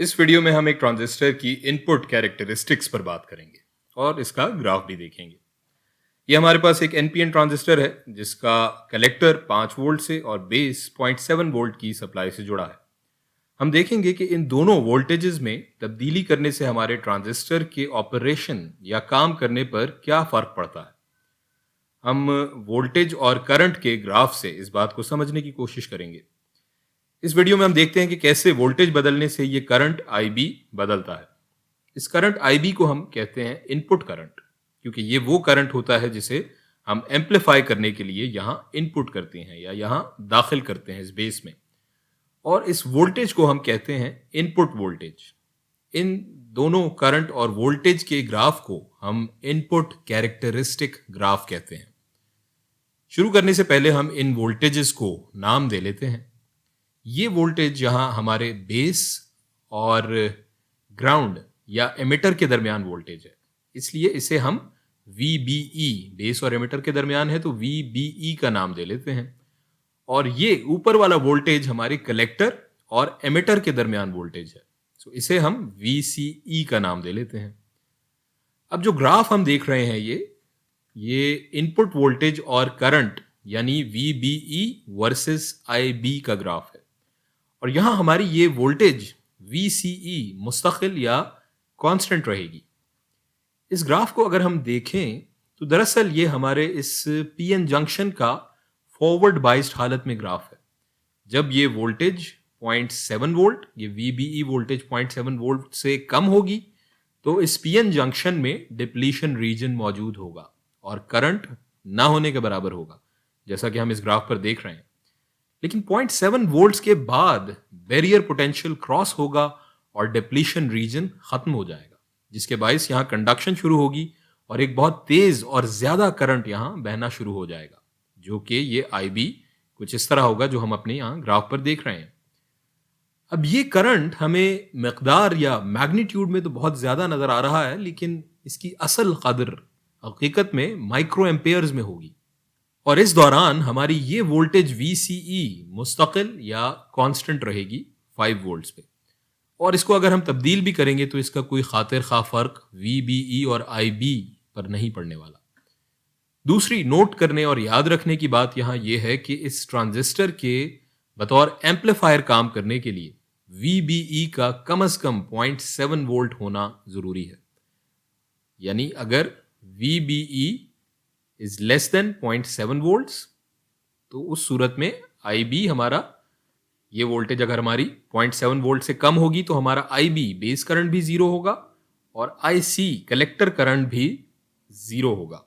इस वीडियो में हम एक ट्रांजिस्टर की इनपुट कैरेक्टरिस्टिक्स पर बात करेंगे और इसका ग्राफ भी देखेंगे। ये हमारे पास एक एनपीएन ट्रांजिस्टर है जिसका कलेक्टर 5 वोल्ट से और बेस 0.7 वोल्ट की सप्लाई से जुड़ा है। हम देखेंगे कि इन दोनों वोल्टेजेस में तब्दीली करने से हमारे ट्रांजिस्टर के ऑपरेशन या काम करने पर क्या फर्क पड़ता है। हम वोल्टेज और करंट के ग्राफ से इस बात को समझने की कोशिश करेंगे। इस वीडियो में हम देखते हैं कि कैसे वोल्टेज बदलने से ये करंट IB बदलता है। इस करंट IB को हम कहते हैं इनपुट करंट, क्योंकि ये वो करंट होता है जिसे हम एम्पलीफाई करने के लिए यहाँ इनपुट करते हैं या यहाँ दाखिल करते हैं इस बेस में। और इस वोल्टेज को हम कहते हैं इनपुट वोल्टेज। इन दोनों करंट और वोल्टेज के ग्राफ को हम इनपुट कैरेक्टरिस्टिक ग्राफ कहते हैं। शुरू करने से पहले हम इन वोल्टेजेस को नाम दे लेते हैं। ये वोल्टेज यहाँ हमारे बेस और ग्राउंड या एमिटर के दरमियान वोल्टेज है, इसलिए इसे हम VBE, बेस और एमिटर के दरमियान है तो VBE का नाम दे लेते हैं। और ये ऊपर वाला वोल्टेज हमारे कलेक्टर और एमिटर के दरमियान वोल्टेज है, तो इसे हम VCE का नाम दे लेते हैं। अब जो ग्राफ हम देख रहे हैं ये इनपुट वोल्टेज और करंट यानी VBE वर्सेस IB का ग्राफ है। और यहां हमारी ये वोल्टेज VCE मुस्तकिल या कांस्टेंट रहेगी। इस ग्राफ को अगर हम देखें तो दरअसल ये हमारे इस PN जंक्शन का फॉरवर्ड बाइस्ड हालत में ग्राफ है। जब ये वोल्टेज 0.7 वोल्ट, ये VBE वोल्टेज 0.7 वोल्ट से कम होगी तो इस PN जंक्शन में डिप्लीशन रीजन मौजूद होगा और करंट ना होने के बराबर होगा, जैसा कि हम इस ग्राफ पर देख रहे हैं। लेकिन 0.7 वोल्ट्स के बाद बैरियर पोटेंशियल क्रॉस होगा और डिप्लीशन रीजन खत्म हो जाएगा, जिसके बायस यहाँ कंडक्शन शुरू होगी और एक बहुत तेज और ज्यादा करंट यहाँ बहना शुरू हो जाएगा, जो कि ये IB कुछ इस तरह होगा जो हम अपने यहाँ ग्राफ पर देख रहे हैं। अब ये करंट हमें मकदार या मैग्नीट्यूड में तो बहुत ज्यादा नजर आ रहा है, लेकिन इसकी असल कदर हकीकत में माइक्रो एम्पेयर्स में होगी। और इस दौरान हमारी ये वोल्टेज VCE मुस्तकिल या कांस्टेंट रहेगी 5 वोल्ट्स पे। और इसको अगर हम तब्दील भी करेंगे तो इसका कोई खातिर खा फर्क VBE और IB पर नहीं पड़ने वाला। दूसरी नोट करने और याद रखने की बात यहाँ यह है कि इस ट्रांजिस्टर के बतौर एम्पलीफायर काम करने के लिए VBE का कम से कम 0.7 वोल्ट होना जरूरी है। यानी अगर VBE is less than 0.7 volts तो उस सूरत में IB हमारा ये वोल्टेज अगर हमारी 0.7 वोल्ट से कम होगी तो हमारा IB बेस करंट भी जीरो होगा और IC कलेक्टर करंट भी जीरो होगा।